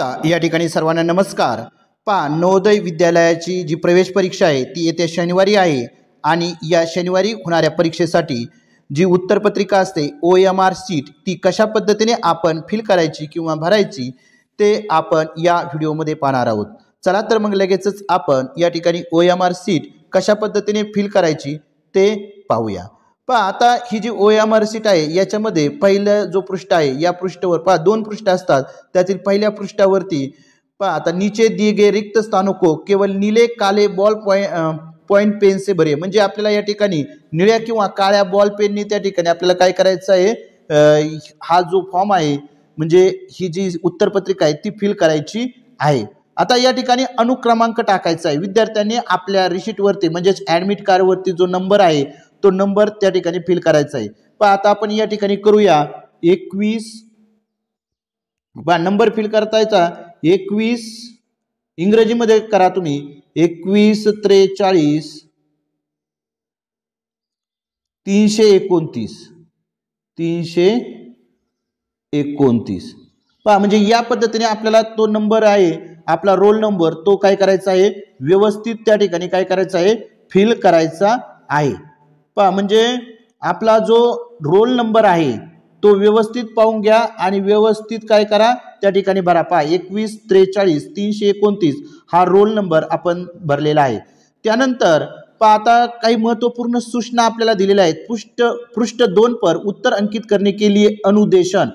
आता या ठिकाणी सर्वांना नमस्कार। नवोदय विद्यालयाची जी प्रवेश परीक्षा आहे ती येत्या शनिवारी आहे आणि या शनिवारी होणाऱ्या परीक्षेसाठी जी उत्तरपत्रिका असते OMR सीट ती कशा पद्धतीने आपण फिल करायची किंवा भरायची ते आपण या व्हिडिओमध्ये पाहणार आहोत। चला तर मग लगेचच आपण या ठिकाणी OMR सीट कशा पद्धतीने फिल करायची ते पाहूया। आता ही जी OMR सीट आहे याच्यामध्ये पहिला जो पृष्ठ आहे या पृष्ठावर दोन पृष्ठ असतात, त्यातील पहिल्या पृष्ठावरती आता नीचे दिए गए रिक्त स्थानों को केवल नीले काले बॉल पॉइंट पेन से भरे। म्हणजे आपल्याला या ठिकाणी निळ्या किंवा काळ्या बॉल पेननी त्या ठिकाणी आपल्याला काय करायचं आहे, हा जो फॉर्म आहे म्हणजे ही जी उत्तरपत्रिका आहे ती फिल करायची आहे। आता या ठिकाणी अनुक्रमांक टाकायचा आहे। विद्यार्थ्यांनी आपल्या रिसीटवरती म्हणजेच ऍडमिट कार्डवरती जो नंबर आहे तो नंबर त्या ठिकाणी फिल करायचा आहे। आता आपण या ठिकाणी करूया 21 नंबर फिल करतायचा 21 इंग्रजीमध्ये करा तुम्ही 21 43 329 329 म्हणजे या पद्धतीने आपल्याला तो नंबर आहे आपला रोल नंबर तो काय करायचा आहे व्यवस्थित त्या ठिकाणी काय करायचा आहे फिल करायचा आहे। म्हणजे आपला जो रोल नंबर आहे तो व्यवस्थित पाहून घ्या आणि व्यवस्थित काय करा त्या ठिकाणी भरा। 21 43 329 हा रोल नंबर आपण भरलेला आहे। त्यानंतर आता काही महत्वपूर्ण सूचना आपल्याला दिलेल्या आहेत। पृष्ठ 2 पर उत्तर अंकित करने के लिए अनुदेशन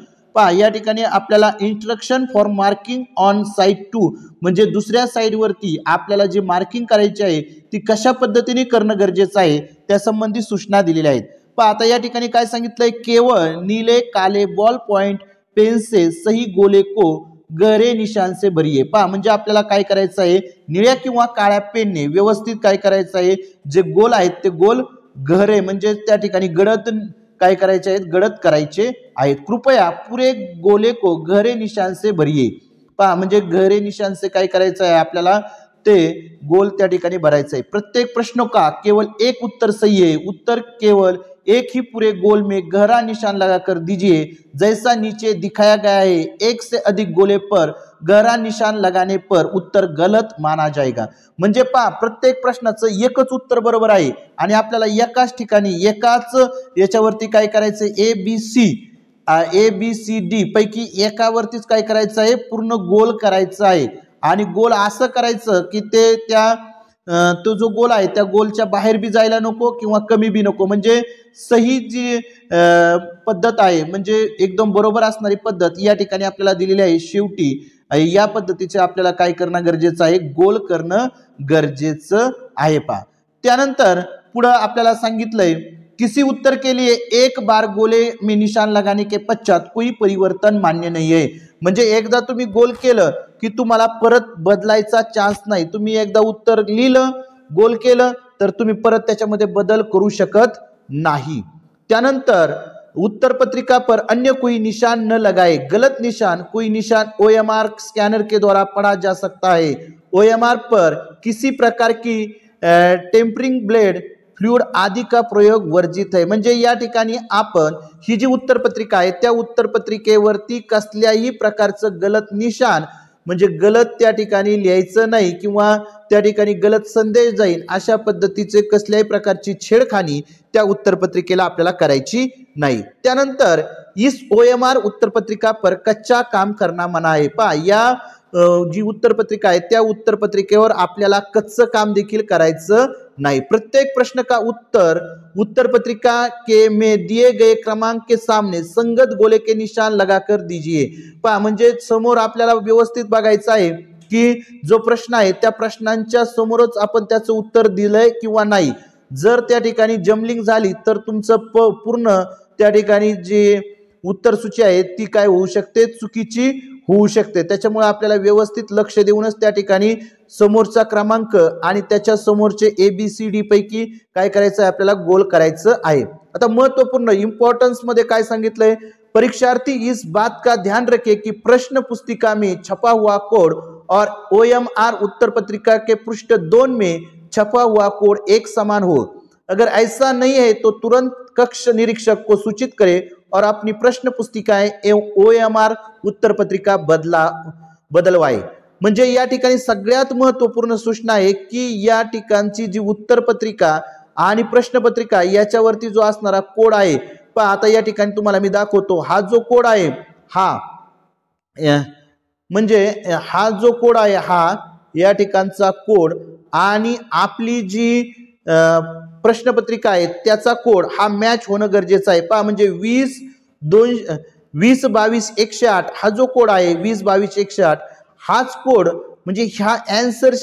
या ठिकाणी आपल्याला instruction for marking on side 2 म्हणजे दुसऱ्या साइड वरती आपल्याला जे मार्किंग करायची आहे ती कशा पद्धतीने करणं गरजेचं आहे त्या संबंधी सूचना दिलेल्या आहेत। आता या ठिकाणी काय सांगितलंय, केवळ नीले काले बॉल पॉइंट पेन से सही गोले को गहरे निशान से भरिए। म्हणजे आपल्याला काय करायचं आहे निळ्या किंवा काळ्या पेनने व्यवस्थित काय करायचं आहे जे गोल आहेत ते गोल गहरे म्हणजे त्या ठिकाणी गडद काय करायचे आहेत गडद करायचे आहेत। कृपया पुरे गोले को गहरे निशान से भरिए। म्हणजे गहरे निशान से काय करायचं आहे आपल्याला ते गोल त्या ठिकाणी भरायचं आहे। प्रत्येक प्रश्न का केवल एक उत्तर सही है, उत्तर केवल एक ही पूरे गोल में गहरा निशान लगाकर दीजिए। जैसा नीचे दिखाया गया है, एक से अधिक गोले पर गहरा निशान लगाने पर उत्तर गलत माना जाएगा। म्हणजे प्रत्येक प्रश्नाचं एकच उत्तर बरोबर आहे आणि आपल्याला एकाच ठिकाणी एकाच याच्यावरती काय करायचं ABCD पैकी एकावरतीच काय करायचं आहे पूर्ण गोल करायचं आहे आणि गोल असं करायचं की ते त्या तो जो गोल आहे त्या गोलच्या बाहेर बी जायला नको किंवा कमी बी नको। म्हणजे सही जी पद्धत आहे म्हणजे एकदम बरोबर असणारी पद्धत या ठिकाणी आपल्याला दिलेली आहे। शेवटी या पद्धतीचे आपल्याला काय करणं गरजेचं आहे गोल करणं गरजेचं आहे। त्यानंतर पुढे आपल्याला सांगितलंय किसी उत्तर के लिए एक बार गोले में निशान लगाने के पश्चात कोई परिवर्तन मान्य नहीं है। म्हणजे एकदा तुम्ही गोल केलं की तुम्हाला परत बदलायचा चान्स नाही। तुम्ही एकदा उत्तर लिहिलं गोल केलं तर तुम्ही परत त्याच्यामध्ये बदल करू शकत नहीं। त्यानंतर उत्तर पत्रिका पर अन्य कोई निशान न लगाए। गलत निशान कोई निशान OMR स्कैनर के द्वारा पढ़ा जा सकता है। OMR पर किसी प्रकार की टेम्परिंग ब्लेड फ्लूइड आदि का प्रयोग वर्जित है। म्हणजे या ठिकाणी आपण ही जी उत्तरपत्रिका आहे त्या उत्तरपत्रिकेवरती कसल्याही प्रकारचं गलत निशान म्हणजे गलत त्या ठिकाणी लिहायचं नाही किंवा त्या ठिकाणी गलत संदेश जाईल अशा पद्धतीचे कसल्याही प्रकारची छेडखानी त्या उत्तरपत्रिकेला आपल्याला करायची नाही। त्यानंतर इस OMR उत्तरपत्रिका पर कच्चा काम करना मना है। या जी उत्तरपत्रिका आहे त्या उत्तरपत्रिकेवर आपल्याला कच्चं काम देखील करायचं नहीं। प्रत्येक प्रश्न का उत्तर उत्तरपत्रिका के में दिए गए क्रमांक के सामने संगत गोले के निशान लगाकर दीजिए। म्हणजे समोर आपल्याला व्यवस्थित बघायचं आहे की जो प्रश्न आहे त्या प्रश्नांच्या समोरच आपण त्याचं उत्तर दिलंय किंवा नाही। जर त्या ठिकाणी जम्बलिंग झाली तर तुमचं पूर्ण त्या ठिकाणी जी उत्तर सूची आहे ती काय होऊ शकते चुकीची होऊ शकते। त्याच्यामुळे आपल्याला व्यवस्थित लक्ष देऊनच त्या ठिकाणी समोरचा क्रमांक आणि त्याच्या समोरचे ABCD पैकी काय करायचं आहे आपल्याला गोल करायचं आहे। आता महत्वपूर्ण इंपॉर्टन्स मध्ये काय सांगितलंय, परीक्षार्थी इस बात का ध्यान रखे कि प्रश्न पुस्तिका में छपा हुआ कोड और OMR उत्तर पत्रिका के पृष्ठ 2 में छपा हुआ कोड एक समान हो। अगर ऐसा नहीं है तो तुरंत कक्ष निरीक्षक को सूचित करें और अपनी प्रश्न पुस्तिकाएं एवं OMR उत्तर पत्रिका बदलवा आहे। म्हणजे या ठिकाणी सगळ्यात महत्त्वपूर्ण सूचना आहे की या ठिकाणची जी उत्तरपत्रिका आणि प्रश्नपत्रिका याच्यावरती जो असणारा कोड आहे, पहा आता या ठिकाणी तुम्हाला मी दाखवतो, हा जो कोड आहे हा म्हणजे हा जो कोड आहे हा या ठिकाणचा कोड आणि आपली जी प्रश्नपत्रिका आहे त्याचा कोड हा मॅच होणं गरजेचं आहे। पहा म्हणजे 2022-108 हा जो कोड आहे 2022-108 हाच कोड म्हणजे ह्या आन्सर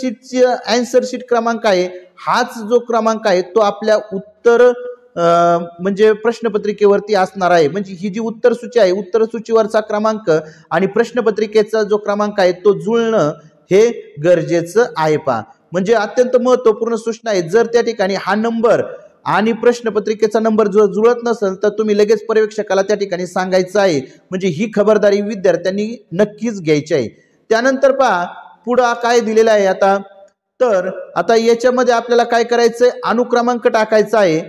शीट क्रमांक आहे, हाच जो क्रमांक आहे तो आपल्या उत्तर म्हणजे प्रश्नपत्रिकेवरती असणार आहे। म्हणजे ही जी उत्तर सूची आहे उत्तर सूचीवरचा क्रमांक आणि प्रश्नपत्रिकेचा जो क्रमांक आहे तो जुळणं हे गरजेचं आहे। पहा म्हणजे अत्यंत महत्त्वपूर्ण सूचना आहे, जर त्या ठिकाणी हा नंबर आणि प्रश्नपत्रिकेचा नंबर जर जुळत नसेल तर तुम्ही लगेच पर्यवेक्षकाला त्या ठिकाणी सांगायचं आहे। म्हणजे ही खबरदारी विद्यार्थ्यांनी नक्कीच घ्यायची आहे। त्यानंतर पहा पुढे काय दिलेलं आहे आता, तर आता याच्यामध्ये आपल्याला काय करायचंय, अनुक्रमांक टाकायचा आहे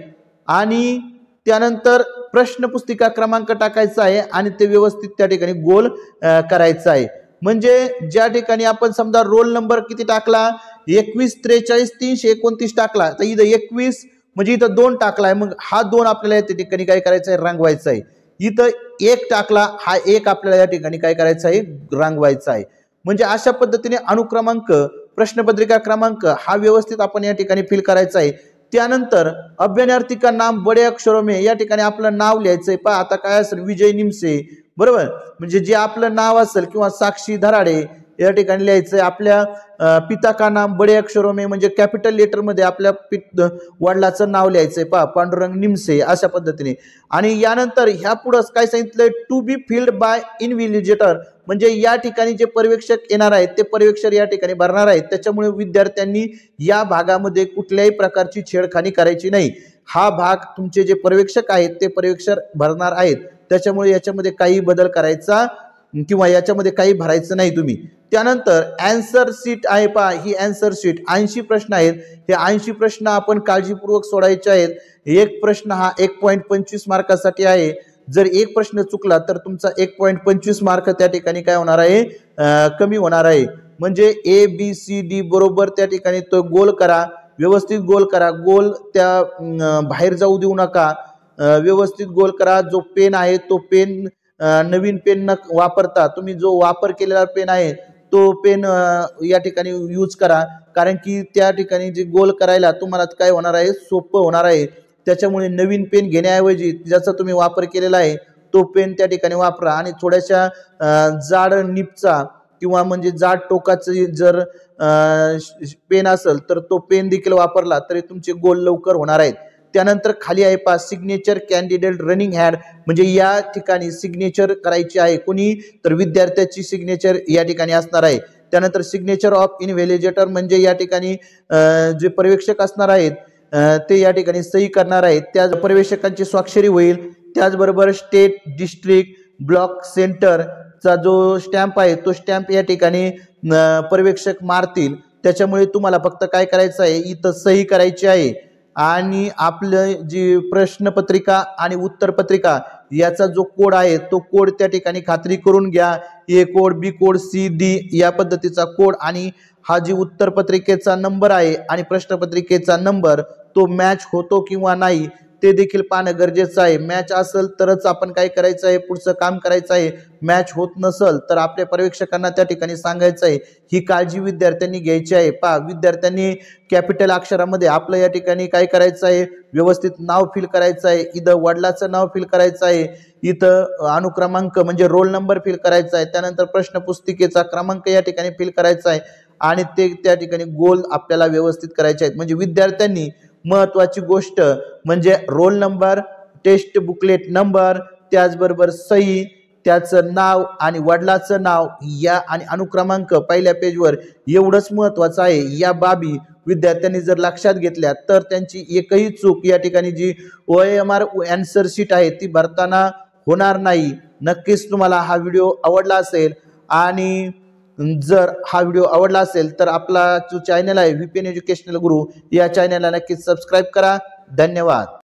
आणि त्यानंतर प्रश्नपुस्तिका क्रमांक टाकायचा आहे आणि ते व्यवस्थित त्या ठिकाणी गोल करायचं आहे। म्हणजे ज्या ठिकाणी आपण समजा रोल नंबर किती टाकला 21 43 329 टाकला तर इथं 21 म्हणजे इथं 2 टाकलाय, मग हा 2 आपल्याला या ठिकाणी काय करायचं आहे, रंगवायचा आहे। इथं 1 टाकला, हा 1 आपल्याला या ठिकाणी काय करायचं आहे, रंगवायचा आहे। म्हणजे अशा पद्धतीने अनुक्रमांक प्रश्नपत्रिका क्रमांक हा व्यवस्थित आपण या ठिकाणी फिल करायचा आहे। त्यानंतर अभ्यर्थी का नाम बडे अक्षरों में या ठिकाणी आपलं नाव लिहायचंय। पहा आता काय असेल, विजय निमसे बरोबर, म्हणजे जे आपलं नाव असेल किंवा साक्षी धराडे या ठिकाणी लिहायचंय। आपल्या पिता का नाम बडे अक्षरों में म्हणजे कॅपिटल लेटर मध्ये आपल्या वडिलाचं नाव लिहायचंय, पहा पांडुरंग निमसे अशा पद्धतीने। आणि यानंतर ह्या पुढे काय सांगितलंय, टू बी फिल्ड बाय इन्व्हिजिलेटर म्हणजे या ठिकाणी जे पर्यवेक्षक येणार आहेत ते पर्यवेक्षक या ठिकाणी भरणार आहेत, त्याच्यामुळे विद्यार्थ्यांनी या भागामध्ये कुठल्याही प्रकारची छेडखानी करायची नाही। हा भाग तुमचे जे पर्यवेक्षक आहेत ते पर्यवेक्षक भरणार आहेत, त्याच्यामुळे याच्यामध्ये काही बदल करायचा किंवा याच्यामध्ये काही भरायचं नाही तुम्ही। त्यानंतर आन्सर शीट आहे, पहा ही आन्सर शीट 80 प्रश्न आहेत, हे 80 प्रश्न आपण काळजीपूर्वक सोडायचे आहेत। एक प्रश्न हा 1.25 मार्कासाठी आहे, जर एक प्रश्न चुकला तर तुमचा 1.25 मार्क त्या ठिकाणी काय होणार आहे, कमी होणार आहे। म्हणजे ABCD बरोबर त्या ठिकाणी तो गोल करा, व्यवस्थित गोल करा, गोल त्या बाहेर जाऊ देऊ नका, व्यवस्थित गोल करा। जो पेन आहे तो पेन नवीन पेन न वापरता तुम्ही जो वापर केलेला पेन आहे तो पेन या ठिकाणी यूज करा, कारण की त्या ठिकाणी जे गोल करायला तुम्हाला काय होणार आहे, सोपं होणार आहे। त्याच्यामुळे नवीन पेन घेण्याऐवजी ज्याचा तुम्ही वापर केलेला आहे तो पेन त्या ठिकाणी वापरा आणि थोड्याशा जाड निपचा किंवा म्हणजे जाड टोकाचे जर पेन असेल तर तो पेन देखील वापरला तरी तुमचे गोल लवकर होणार आहेत। त्यानंतर खाली आहे पहा सिग्नेचर कॅन्डिडेट रनिंग हॅड म्हणजे या ठिकाणी सिग्नेचर करायची आहे कोणी, तर विद्यार्थ्याची सिग्नेचर या ठिकाणी असणार आहे। त्यानंतर सिग्नेचर ऑफ इन्व्हिजिलेटर म्हणजे या ठिकाणी जे पर्यवेक्षक असणार आहेत ते या ठिकाणी सही करणार आहेत, त्या पर्यवेक्षकांची स्वाक्षरी होईल। त्याचबरोबर स्टेट डिस्ट्रिक्ट ब्लॉक सेंटरचा जो स्टॅम्प आहे तो स्टॅम्प या ठिकाणी पर्यवेक्षक मारतील, त्याच्यामुळे तुम्हाला फक्त काय करायचं आहे, इथं सही करायची आहे आणि आपलं जी प्रश्नपत्रिका आणि उत्तरपत्रिका याचा जो कोड आहे तो कोड त्या ठिकाणी खात्री करून घ्या। ए कोड, बी कोड, सी डी या पद्धतीचा कोड आणि हा जी उत्तरपत्रिकेचा नंबर आहे आणि प्रश्नपत्रिकेचा नंबर तो मॅच होतो किंवा नाही ते देखील पाहणं गरजेचं आहे। मॅच असेल तरच आपण काय करायचं आहे, पुढचं काम करायचं आहे। मॅच होत नसेल तर आपल्या पर्यवेक्षकांना त्या ठिकाणी सांगायचं आहे। ही काळजी विद्यार्थ्यांनी घ्यायची आहे। पहा विद्यार्थ्यांनी कॅपिटल अक्षरामध्ये आपलं या ठिकाणी काय करायचं आहे, व्यवस्थित नाव फिल करायचं आहे। इथं वडिलाचं नाव फिल करायचं आहे, इथं अनुक्रमांक म्हणजे रोल नंबर फिल करायचा आहे, त्यानंतर प्रश्नपुस्तिकेचा क्रमांक या ठिकाणी फिल करायचा आहे आणि ते त्या ठिकाणी गोल आपल्याला व्यवस्थित करायचे आहेत। म्हणजे विद्यार्थ्यांनी महत्त्वाची गोष्ट म्हणजे roll number, test booklet number, त्याचबरोबर सही, त्याचं नाव आणि वडिलाचं नाव या आणि अनुक्रमांक पहिल्या पेजवर एवढंच महत्त्वाचं आहे। या बाबी विद्यार्थ्यांनी जर लक्षात घेतल्या तर त्यांची एकही चूक या ठिकाणी जी OMR आन्सर शीट आहे ती भरताना होणार नाही। नक्कीच तुम्हाला हा व्हिडिओ आवडला असेल आणि जर हा व्हिडिओ आवडला असेल तर आपला जो चॅनल आहे VPN एज्युकेशनल गुरु या चॅनलला नक्कीच सबस्क्राईब करा। धन्यवाद।